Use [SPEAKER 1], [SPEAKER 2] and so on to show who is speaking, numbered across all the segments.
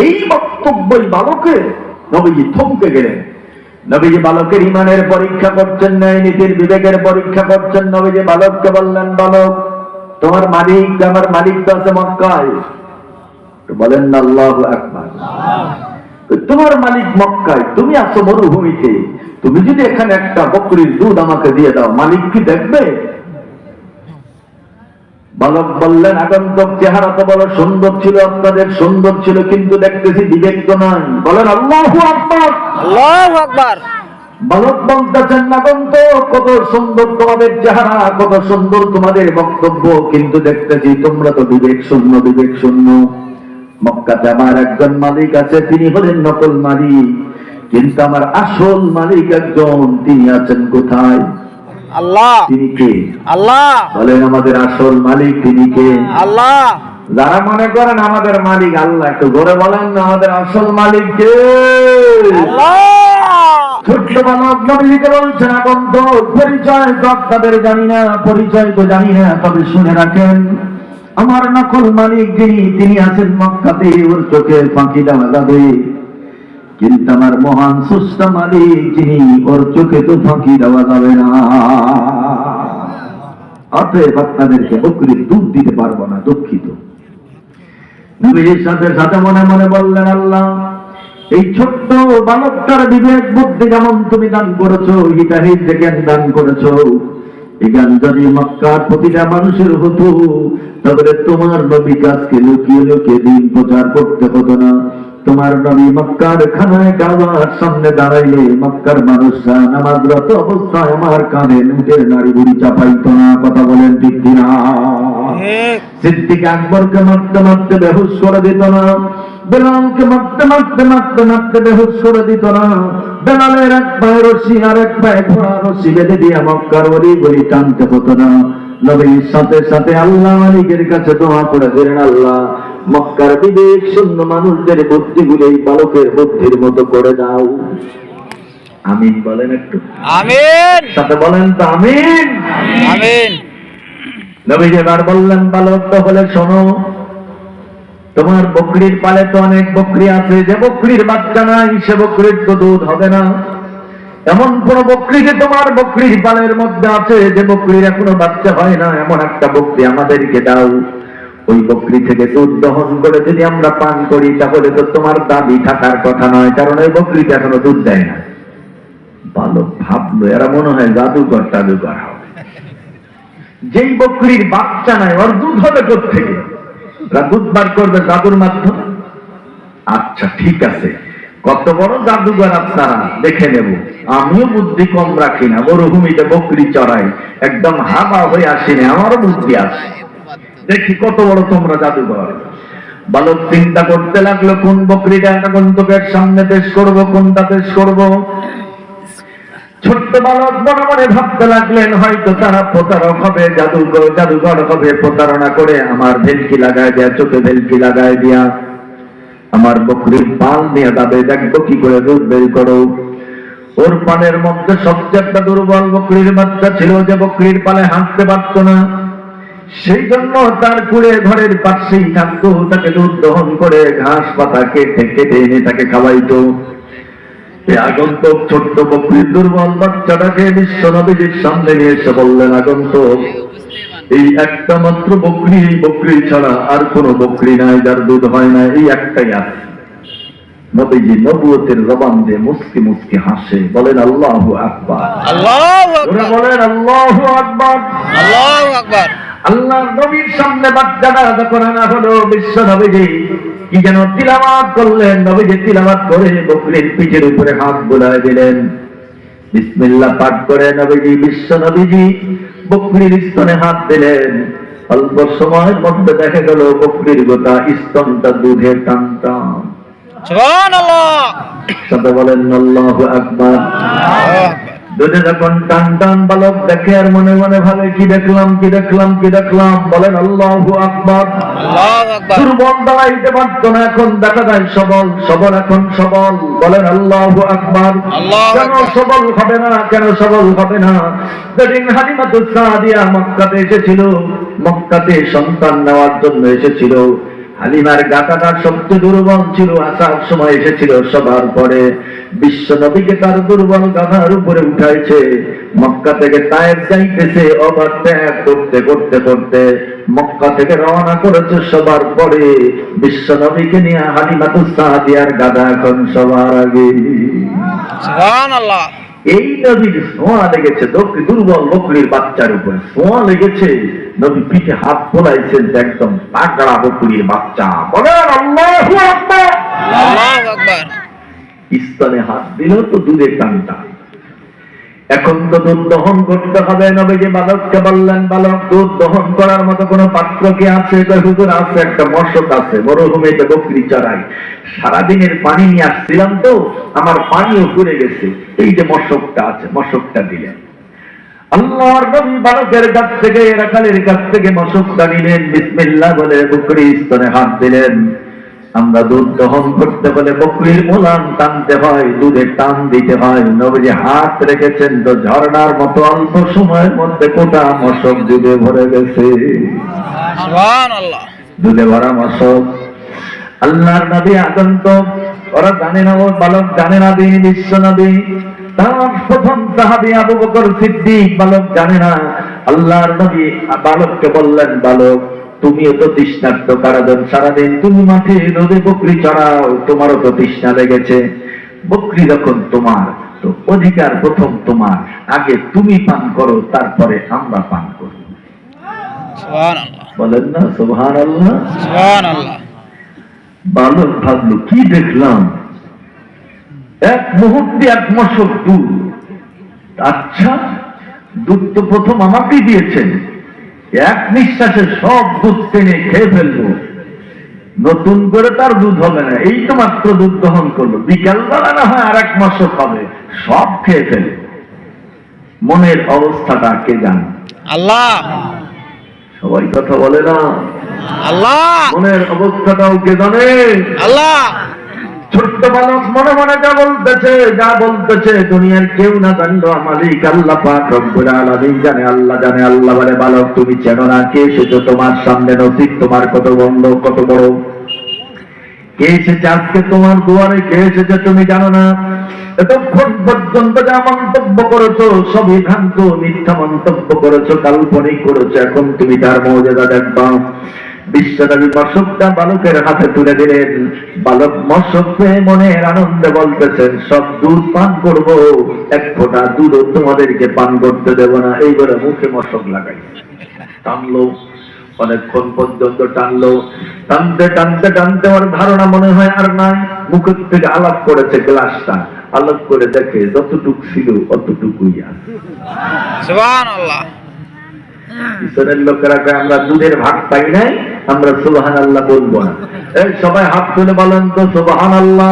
[SPEAKER 1] এই বক্তব্যই বালকের নবীজি থমকে গেলেন। নবীজি বালকের ইমানের পরীক্ষা করছেন, ন্যায় নীতির বিবেকের পরীক্ষা করছেন। নবীজি বালককে বললেন, বালক, তোমার মালিক, আমার মালিক তো আছে মক্কায়। বলেন না আল্লাহু আকবার। তোমার মালিক মক্কায়, তুমি আছো মরুভূমিতে, তুমি যদি এখানে একটা বকরির দুধ আমাকে দিয়ে দাও, মালিক কি দেখবে? বালক বললেন, আগন্তক চেহারা তো বড় সুন্দর ছিল, আপনাদের সুন্দর ছিল, কিন্তু দেখতেছি বিবেক তো নয়। বলেন আল্লাহু আকবার।
[SPEAKER 2] আল্লাহু আকবার।
[SPEAKER 1] বালক বলতেছেন, আগন্তক কত সুন্দর তোমাদের চেহারা, কত সুন্দর তোমাদের বক্তব্য, কিন্তু দেখতেছি তোমরা তো বিবেক শূন্য, বিবেক শূন্য। মক্কাতে আমার একজন মালিক আছে, তিনি হলেন নকল মালিক, কিন্তু আমার আসল মালিক একজন, তিনি আছেন কোথায়?
[SPEAKER 2] আল্লাহ।
[SPEAKER 1] তিনি কে?
[SPEAKER 2] আল্লাহ।
[SPEAKER 1] বলেন আমাদের আসল মালিক তিনি কে?
[SPEAKER 2] আল্লাহ।
[SPEAKER 1] যারা মনে করেন আমাদের মালিক আল্লাহ, একটু জোরে বলেন না, আমাদের আসল মালিক কে?
[SPEAKER 2] আল্লাহ।
[SPEAKER 1] ছোট্ট বালক নবীকে বলছেন, আগন্তক পরিচয় তো আপনাদের জানি না, পরিচয় তো জানি না, তবে শুনে রাখেন, আমার নকল মালিক যিনি, তিনি আছেন মক্কাতে, ওর চোখে ফাঁকি দেওয়া যাবে, কিন্তু আমার মহান স্রষ্টা মালিক যিনি, ওর চোখে তো ফাঁকি দেওয়া যাবে না। অতএব আপনাদেরকে বকরির দুধ দিতে পারবো না, দুঃখিত। নবীর সাথে সাথে মনে মনে বললেন, আল্লাহ, এই ছোট্ট বালকটার বিবেক বুদ্ধি যেমন তুমি দান করেছো, হিতাহিত যে জ্ঞান দান করেছো, এই জ্ঞান যদি মক্কার প্রতিটা মানুষের হতো, তাহলে তোমার নবী কাজকে লুকিয়ে লুকিয়ে দিন প্রচার করতে হতো না। তোমার নবী মক্কার খানায় কাবার সামনে দাঁড়াইলে মক্কার মানুষরা নামাজরত অবস্থায় আমার কানে উটের নাড়ি বুড়ি চাপাইতো না। কথা বলেন ঠিক কিনা? সিদ্দিক আকবরকে মারতে মারতে বেহুশ করে দিত না, বেলালকে মারতে মারতে মারতে মারতে বেহুশ করে দিত না। বেলালের এক পায়ে রশি আর এক পায়ে ঘোড়া রশি বেঁধে দিয়ে মক্কার ওরি গলি টানতে হতো না। নবীর সাথে সাথে আল্লাহ মালিকের কাছে দোয়া করে দিলেন, আল্লাহ, মক্কার বিবেক শূন্য মানুষদের বুদ্ধিগুলো এই বালকের বুদ্ধির মতো করে দাও। আমিন বলেন একটু।
[SPEAKER 2] আমিন।
[SPEAKER 1] সাথে বলেন তো আমিন।
[SPEAKER 2] আমিন।
[SPEAKER 1] নবীজি এবার বললেন, বালক তাহলে শোনো, তোমার বকরির পালে তো অনেক বকরি আছে, যে বকরির বাচ্চা নাই সে বকরির তো দুধ হবে না। এমন কোন বকরি যে তোমার বকরির পালের মধ্যে আছে, যে বকরির এখনো বাচ্চা হয় না, এমন একটা বকরি আমাদেরকে দাও। ওই বকরি থেকে দুধ দহন করে যদি আমরা পান করি, তাহলে তো তোমার দাবি থাকার কথা নয়, কারণ ওই বকরিটা এখনো দুধ দেয় না। বালক ভাবলো, এরা মনে হয় জাদুকর টাদুকর হবে, যেই বকরির বাচ্চা নাই ওর দুধ হবে কোত্থেকে? দুধ বার করবে জাদুর মাধ্যমে। আচ্ছা ঠিক আছে, কত বড় জাদুঘর আপনারা দেখে নেব, আমিও বুদ্ধি কম রাখি না, মরুভূমিতে বকরি চড়াই, একদম হাবা হয়ে আসিনি, আমারও বুদ্ধি আছে, দেখি কত বড় তোমরা জাদুঘর। বালক চিন্তা করতে লাগলো, কোন বকরিটা আগন্তকের সামনে পেশ করব, কোনটা পেশ করব। ছোট্ট বালক মনে মনে ভাবতে লাগলেন, হয়তো তারা প্রতারক হবে, জাদুঘর হবে, প্রতারণা করে আমার ভেলকি লাগায় দেয়া, চোখে ভেলকি লাগায় দিয়া আমার বকরির পাল নিয়ে যাবে, দেখবো কি করে দুধ বের করো। ওর পানের মধ্যে সবচেয়ে একটা দুর্বল বকরির বাচ্চা ছিল, যে বকরির পালে হাঁটতে পারত না, সেই জন্য তার কুড়ে ঘরের পাশেই থাকতো, তাকে দুধ দহন করে ঘাস পাতা কেটে কেটে এনে তাকে খাওয়াইতো। আগন্তক ছোট্ট বকরির দুর্বল বাচ্চাটাকে বিশ্ব নবীজির সামনে নিয়ে এসে বললেন, আগন্তক, এই একটা মাত্র বকরি, এই বকরি ছাড়া আর কোন বকরি নাই যার দুধ হয় না, এই একটাই আছে। নবীজি নবুয়তের জবান দিয়ে মুস্কি মুস্কি হাসে, বলেন আল্লাহু আকবার।
[SPEAKER 2] আল্লাহু আকবার।
[SPEAKER 1] বলেন আল্লাহু আকবার।
[SPEAKER 2] আল্লাহু আকবার।
[SPEAKER 1] আল্লাহর নবীর সামনে বাচ্চাটা যখন আনা হলো, বিশ্ব নবীজি কি যেন তিলাওয়াত করলেন। নবীজি তিলাওয়াত করে বকরির পিঠের উপরে হাত বোলায় দিলেন, বিসমিল্লাহ পাঠ করে নবীজি, বিশ্ব নবীজি বকরির স্তনে হাত দিলেন। অল্প সময়ের মধ্যে দেখা গেল বকরির গোটা স্তনটা দুধে টান টান।
[SPEAKER 2] সুবহানাল্লাহ।
[SPEAKER 1] সাথে বলেন আল্লাহু আকবার। দুধে যখন টান টান বালক দেখে আর মনে মনে ভাবে, কি দেখলাম, কি দেখলাম, কি দেখলাম। বলেন আল্লাহু আকবার।
[SPEAKER 2] আল্লাহু আকবার।
[SPEAKER 1] দুর্বল দাঁড়াইতে পারতো না, এখন দেখা যায় সবল, সবল এখন সবল। বলেন আল্লাহু আকবার। কেন সবল হবে না, কেন সবল হবে না? যেদিন হালিমাতুস সাদিয়া মক্কাতে এসেছিল, মক্কাতে সন্তান নেওয়ার জন্য এসেছিল, হালিমার গাটাটা সবচেয়ে দুর্বল ছিল, আসার সময় এসেছিল সবার পরে। বিশ্ব নবীকে তার দুর্বল গাধার উপরে উঠাইছে, মক্কা থেকে তায়েফ যাইতেছে, ওভারটেক করতে করতে করতে মক্কা থেকে রওনা করেছে সবার পরে। বিশ্ব নবীকে নিয়ে হালিমাতুস সাদিয়ার গাধা এখন সবার আগে।
[SPEAKER 2] সুবহানাল্লাহ।
[SPEAKER 1] এই নবীর ছোঁয়া লেগেছে দুর্বল বকরির বাচ্চার উপরে, ছোঁয়া লেগেছে। নবী পিঠে হাত পোলাইছেন, একদম তাগড়া বকরির বাচ্চা। বলেন আল্লাহু আকবার।
[SPEAKER 2] আল্লাহু আকবার।
[SPEAKER 1] স্তনে হাত দিল তো দুধে টানটা। এখন তো দুধ দহন করতে হবে। নবীজি বালককে বললেন, বালক, দুধ দহন করার মতো কোনো পাত্র কি আছে? হুজুর আছে, একটা মশক আছে, মরুভূমিতে বকরি চড়াই, সারাদিনের পানি নিয়ে আসছিলাম তো আমার পানিও পুড়ে গেছে, এই যে মশকটা আছে, মশকটা দিলেন। আল্লাহর নবী বালকের কাছ থেকে, রাখালের কাছ থেকে মশকটা নিলেন, বিসমিল্লাহ বলে বকরি স্তনে হাত দিলেন। আমরা দুধ দহন করতে বলে বকরির মোলান টানতে হয়, দুধে টান দিতে হয়। নবীজি হাত রেখেছেন তো ঝর্ণার মতো অল্প সময়ের মধ্যে কোটা মশক দুধে ভরে গেছে।
[SPEAKER 2] সুবহানাল্লাহ।
[SPEAKER 1] দুধে ভরা মশক। আল্লাহর নবী আগন্তক, ওরা জানে না, ও বালক জানে না, তিনি বিশ্ব নবী। তার প্রথম সাহাবী আবু বকর সিদ্দিক, বালক জানে না। আল্লাহর নবী বালককে বললেন, বালক, তুমিও তো তৃষ্ণার্ত কারাদন, সারাদিন তুমি মাঠে রোদে বকরি চড়াও, তোমারও তো তৃষ্ণা লেগেছে। বকরি যখন তোমার, তো অধিকার প্রথম তোমার, আগে তুমি পান করো, তারপরে আমরা পান করব।
[SPEAKER 2] সুবহানাল্লাহ।
[SPEAKER 1] বলেন না সুবহানাল্লাহ।
[SPEAKER 2] সুবহানাল্লাহ।
[SPEAKER 1] বালক ভাবলো, কি দেখলাম, এক মুহূর্তে এক মশক দুধ। আচ্ছা, দুধ তো প্রথম আমাকেই দিয়েছেন, এক নিঃশ্বাসে সব দুধ টেনে খেয়ে ফেলবো, নতুন করে তার দুধ হবে না। এই তো মাত্র দুধ দহন করলো, বিকালবেলা না হয় আর এক মশক হবে, সব খেয়ে ফেলে। মনের অবস্থাটা কে জানে?
[SPEAKER 2] আল্লাহ।
[SPEAKER 1] সবাই কথা বলে না।
[SPEAKER 2] আল্লাহ।
[SPEAKER 1] মনের অবস্থাটাও কে জানে?
[SPEAKER 2] আল্লাহ।
[SPEAKER 1] ছোট্ট বালক মনে মনে যা বলতেছে দুনিয়ার কেউ না জানলো, মালিক আল্লাহ পাক রব্বুল আলামিন জানে। আল্লাহ জানে। আল্লাহ বলে, বালক, তুমি চেনো না কে এসেছে তোমার সামনে, নসিব তোমার কত বন্ধ, কত বড়। কে এসেছে আজকে তোমার দুয়ারে, কে এসেছে তুমি জানো না। এতক্ষণ পর্যন্ত যা মন্তব্য করেছো সবই ভ্রান্ত, মিথ্যা মন্তব্য করেছো, কাল্পনিক করেছো। এখন তুমি তার মর্যাদা দেখবা। বিশ্বনবী মশকটা বালকের হাতে তুলে দিলেন। বালক মশক পেয়ে মনের আনন্দে বলতেছেন, সব দুধ পান করব, এক ফোঁটা দুধও তোমাদেরকে পান করতে দেব না। এই বলে মুখে মশক লাগাই টানলো, অনেকক্ষণ পর্যন্ত টানলো। টানতে টানতে টানতে ওর ধারণা মনে হয় আর নাই। মুখের থেকে আলাপ করেছে গ্লাসটা, আলাপ করে দেখে যতটুক ছিল অতটুকুই আছে।
[SPEAKER 2] সুবহানাল্লাহ।
[SPEAKER 1] পিছনের লোকেরা আমরা দুধের ভাগ পাই নাই, আমরা সুবহানাল্লাহ বলবো না। এই সবাই হাত তুলে বলেন তো সুবহানাল্লাহ।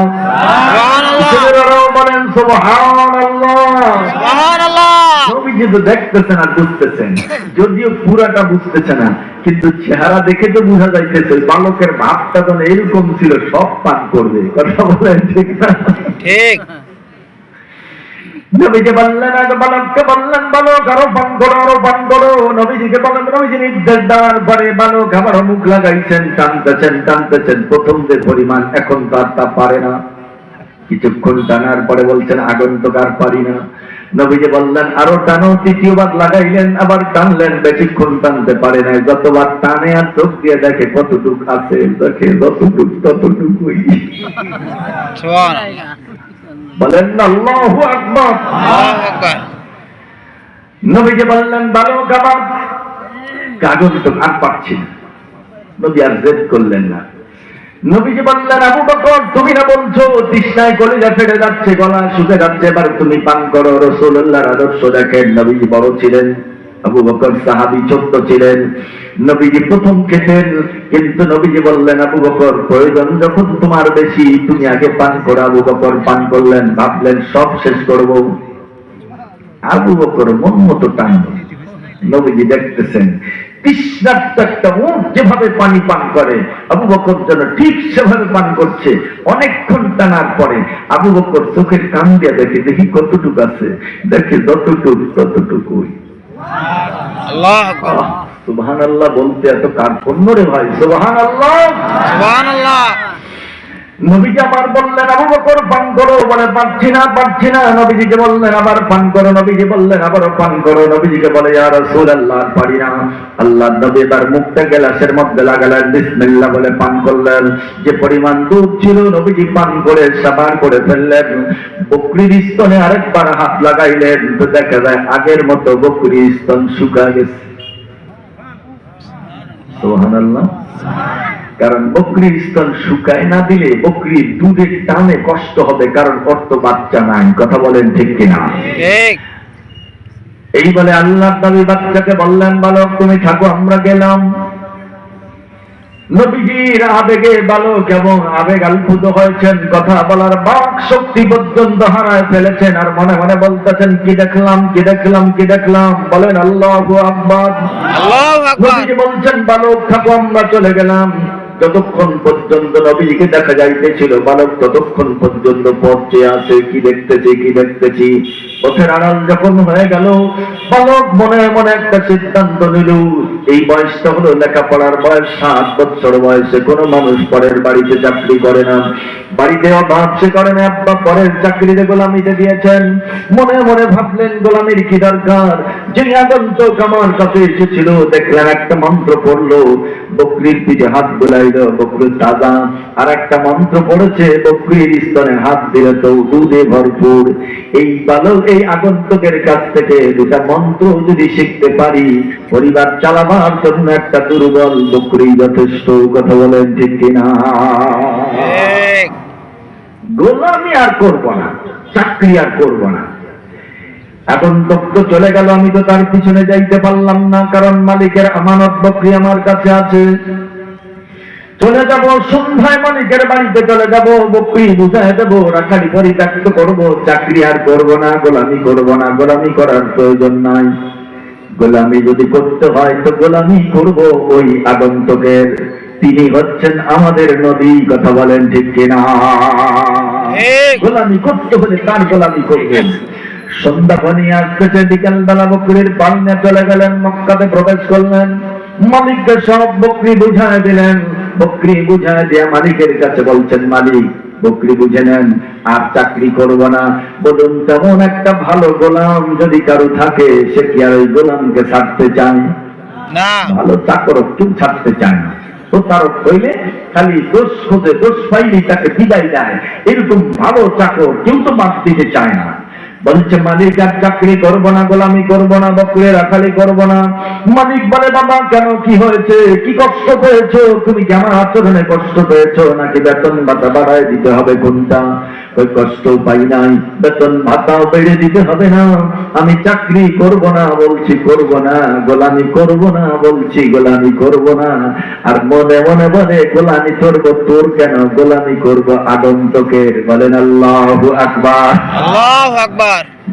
[SPEAKER 1] সুবহানাল্লাহ বলেন সুবহানাল্লাহ।
[SPEAKER 2] সুবহানাল্লাহ।
[SPEAKER 1] নবীজি তো দেখতেছেন আর বুঝতেছেন, যদিও পুরাটা বুঝতেছে না, কিন্তু চেহারা দেখে তো বোঝা যাইতেছে বালকের ভাবটা তো এরকম ছিল, সব পান করবে। কথা বলেন ঠিক না?
[SPEAKER 2] ঠিক।
[SPEAKER 1] নবীজি বললেন, আগে বালককে বললেন, বালক আরো পান করো, আরো পান করো। নবীজিকে বললেন, নবীজি নির্দেশ দেওয়ার পরে বালক আবার মুখ লাগাইছেন, টানতেছেন টানতেছেন, প্রথম যে পরিমাণ, এখন তো আর তা পারে না। কিছুক্ষণ টানার পরে বলছেন, আগন্তক আর পারি না। নবীজি বললেন, আরো টানো। তৃতীয়বার লাগাইলেন, আবার টানলেন, বেশিক্ষণ টানতে পারে না। যতবার টানে আর চোখ দিয়ে দেখে কতটুক আছে, দেখে যতটুক ততটুকুই।
[SPEAKER 2] সুবহানাল্লাহ।
[SPEAKER 1] বলেন আল্লাহু আকবার।
[SPEAKER 2] আল্লাহু আকবার।
[SPEAKER 1] নবীজি বললেন, বালক আবার আগন্তক আর পারছি না। নবী আর জেদ করলেন না। নবীজি বললেন, আবু বকর, তুমি না বলছো তৃষ্ণায় কলিজা ফেটে যাচ্ছে, গলা শুকে যাচ্ছে, এবার তুমি পান করো। রাসূলুল্লাহর আদর্শ দেখেন, নবীজি বড় ছিলেন, আবু বকর সাহাবী ছোট্ট ছিলেন। নবীজি প্রথম খেতেন, কিন্তু নবীজি বললেন, আবু বকর, প্রয়োজন যখন তোমার বেশি, তুমি আগে পান করো। আবু বকর পান করলেন, ভাবলেন সব শেষ করব। আবু বকর মন মতো টানল। নবীজি দেখতেছেন তৃষ্ণার্ত একটা উট যেভাবে পানি পান করে, আবু বকর যেন ঠিক সেভাবে পান করছে। অনেকক্ষণ টানার পরে আবু বকর চোখের কান দিয়ে দেখে, দেখি কতটুকু আছে, দেখে যতটুকু ততটুকুই।
[SPEAKER 2] আল্লাহু আকবার।
[SPEAKER 1] সুবহানাল্লাহ বলতে এত কার্পণ্য রে ভাই, সুবহানাল্লাহ।
[SPEAKER 2] সুবহানাল্লাহ।
[SPEAKER 1] নবীজি আবার বললেন আবু বকর পান করো, বলে পারছি না পারছি না। নবীজিকে বললেন আবার পান করো, নবীজি বললেন আবারও পান করো। নবীজিকে বলে ইয়া রাসূলুল্লাহ পারি না। আল্লাহর নবী তার মুখটা গ্লাসের মধ্যে লাগালেন, বিসমিল্লাহ বলে পান করলেন। যে পরিমাণ দুধ ছিল নবীজি পান করে সাবার করে ফেললেন। বকরির স্তনে আরেকবার হাত লাগাইলেন, তো দেখা যায় আগের মতো বকরির স্তন শুকিয়ে গেছে। সুবহানাল্লাহ। কারণ বকরির স্তন শুকায় না দিলে বকরির দুধের টানে কষ্ট হবে, কারণ ওর তো বাচ্চা নাই। কথা বলেন ঠিক কিনা?
[SPEAKER 2] ঠিক।
[SPEAKER 1] এই বলে আল্লাহর নবী বাচ্চাকে বললেন বালক তুমি থাকো, আমরা গেলাম। নবীজির আবেগে বালক এবং আবেগ আলপুত হয়েছেন, কথা বলার বাক শক্তি পর্যন্ত হারায় ফেলেছেন। আর মনে মনে বলতেছেন কি দেখলাম কি দেখলাম কি দেখলাম। বলেন আল্লাহু আকবার।
[SPEAKER 2] আল্লাহু আকবার।
[SPEAKER 1] নবীজি বলছেন বালক থাকো, আমরা চলে গেলাম। যতক্ষণ পর্যন্ত নবীজিকে দেখা যাইতেছিল বালক ততক্ষণ পর্যন্ত পথ চেয়ে আছে, কি দেখতেছি কি দেখতেছি। পথের আড়াল যখন হয়ে গেল বালক মনে মনে একটা সিদ্ধান্ত নিল, এই বয়সটা হলো লেখাপড়ার বয়স। 7 বছর বয়সে কোনো মানুষ পরের বাড়িতে চাকরি করে না, বাড়িতে অভাব সে করে না। আব্বা পরের চাকরিতে গোলামিতে দিয়েছেন। মনে মনে ভাবলেন গোলামির কি দরকার। যিনি আগন্তুক আমার কাছে এসেছিল দেখলেন একটা মন্ত্র পড়লো, বকরির পিঠে হাত বুলাইল, বকরি তাজা। আর একটা মন্ত্র পড়েছে, বকরির স্তনে হাত দিলে তো দুধে ভরপুর। এই বালক এই আগন্তুকের কাছ থেকে দুটা মন্ত্র যদি শিখতে পারি, পরিবার চালাবার জন্য একটা দুর্বল বকরি যথেষ্ট। কথা বলেন ঠিক কিনা?
[SPEAKER 2] ঠিক।
[SPEAKER 1] গোলামি আর করব না, চাকরি আর করব না। আগন্তুক তো চলে গেল, আমি তো তার পিছনে যাইতে পারলাম না, কারণ মালিকের আমানত বকরি আমার কাছে আছে। চলে যাব সন্ধ্যায় মালিকের বাড়িতে চলে যাব, বকরি বুঝাই দেবো, রাখালি পরিত্যক্ত করবো, চাকরি আর করবো না, গোলামি করবো না। গোলামি করার প্রয়োজন নাই। গোলামি যদি করতে হয় তো গোলামি করব ওই আগন্তুকের, তিনি হচ্ছেন আমাদের নবী। কথা বলেন ঠিক কিনা? গোলামি করতে হলে তার গোলামি করবেন। সন্ধ্যা ঘনিয়ে আসতেছে, বিকাল বেলা বকরির পাল নিয়ে চলে গেলেন, মক্কাতে প্রবেশ করলেন। মালিককে সব বকরি বুঝায় দিলেন। বকরি বুঝায় দিয়ে মালিকের কাছে বলছেন মালিক বকরি বুঝে নেন, আর চাকরি করব না। বলুন তেমন একটা ভালো গোলাম যদি কারো থাকে, সে কি আর ওই গোলামকে ছাড়তে চায়?
[SPEAKER 2] না।
[SPEAKER 1] ভালো চাকর কেউ ছাড়তে চায় না। প্রতারক হইলে খালি দোষ খোঁজে, দোষ পাইলেই তাকে বিদায় দেয়। এরকম ভালো চাকর কেউ তো বাদ দিতে চায় না। বলছে মালিক আর চাকরি করব না, গোলামি করব না, বকরি রাখালি করব না। মালিক বলে বাবা কেন, কি হয়েছে, কি কষ্ট পেয়েছো তুমি, কি আমার আচরণে কষ্ট পেয়েছো, নাকি বেতন ভাতা বাড়ায় দিতে হবে কোনটা? ওই কষ্ট পাই নাই, বেতন ভাতাও বেড়ে দিতে হবে না। আমি চাকরি করব না বলছি করব না, গোলামি করব না বলছি গোলামি করব না। আর মনে মনে বলে গোলামি করব তোর কেন, গোলামি করব আগন্তুকের। বলেন আল্লাহু আকবার।
[SPEAKER 2] আল্লাহু আকবার।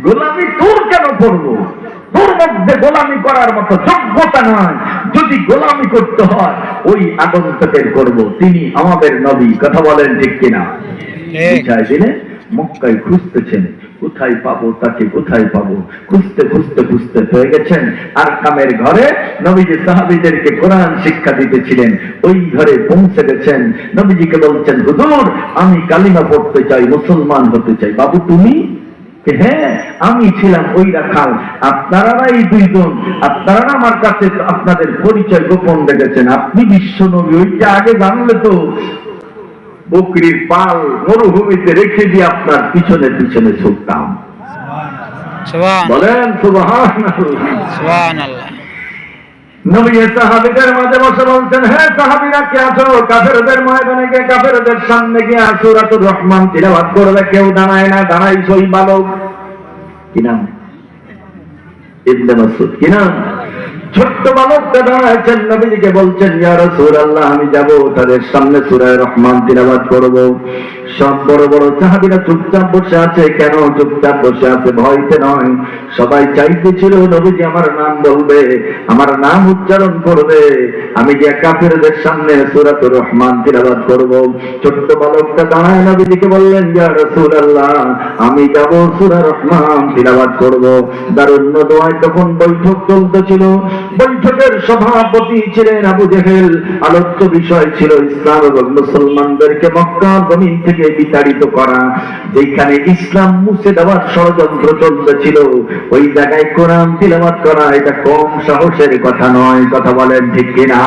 [SPEAKER 1] গোলামি তোর কেন করবো, তোর মধ্যে গোলামি করার মতো যোগ্যতা নয়। যদি গোলামি করতে হয় ওই আগন্তুকের করব, তিনি আমাদের নবী। কথা বলেন ঠিক কিনা? বুঝাই দিলে মক্কায় খুঁজতেছেন, কোথায় পাবো তাকে, কোথায় পাবো, খুঁজতে খুঁজতে খুঁজতে হয়ে গেছেন আর কামের ঘরে। নবীজি সাহাবীদেরকে কোরআন শিক্ষা দিতেছিলেন, ওই ঘরে পৌঁছে গেছেন। নবীজিকে বলছেন হুজুর আমি কালিমা পড়তে চাই, মুসলমান হতে চাই। বাবু তুমি? হ্যাঁ আমি ছিলাম ওই রাখাল, আপনারা এই দুইজন, আপনারা আমার কাছে আপনাদের পরিচয় গোপন রেখেছেন। আপনি বিশ্ব নবী, ওইটা আগে জানলে তো বকরির পাল মরুভূমিতে রেখে দিয়ে আপনার পিছনে পিছনে ছুটতাম। বলেন সুবহানাল্লাহ।
[SPEAKER 2] সুবহানাল্লাহ।
[SPEAKER 1] নবী সাহাবীদের মাঝে বসে বলছেন, হ্যাঁ সাহাবীরা কে আছো? কাফেরদের ময়দানে গিয়ে কাফেরদের সামনে গিয়ে সূরাতুর রহমান তিলাওয়াত করবে, কেউ দাঁড়ায় না। দাঁড়াইছে ওই বালক, কি নাম? ইবনে মাসউদ। কি নাম? ছোট্ট বালকটা দাঁড়াচ্ছেন, নবীজিকে বলছেন ইয়া রাসূলুল্লাহ আমি যাব তাদের সামনে সূরা রহমান তিলাওয়াত করব। সব বড় বড় সাহাবীরা চুপচাপ বসে আছে। কেন চুপচাপ বসে আছে? ভয়তে নয়, সবাই চাইতেছিল নবীজি আমার নাম বলবে, আমার নাম উচ্চারণ করবে, আমি যে কাফেরদের সামনে সূরাতুর রহমান তিলাওয়াত করব। ছোট্ট বালকটা দাঁড়ায় নবীজিকে বললেন ইয়া রাসূলুল্লাহ আমি যাব সূরা রহমান তিলাওয়াত করব। দারুণ দোয়ায় তখন বৈঠক চলতেছিল। বৈঠকের সভাপতি ছিলেন আবু জেহেল। আলোচ্য বিষয় ছিল ইসলাম এবং মুসলমানদেরকে মক্কা জমিন থেকে বিতাড়িত করা। যেখানে ইসলাম মুছে দেওয়ার ষড়যন্ত্র চলতেছিল, ওই জায়গায় কোরআন তিলাওয়াত করা এটা কম সাহসের কথা নয়। কথা বলেন ঠিক কিনা?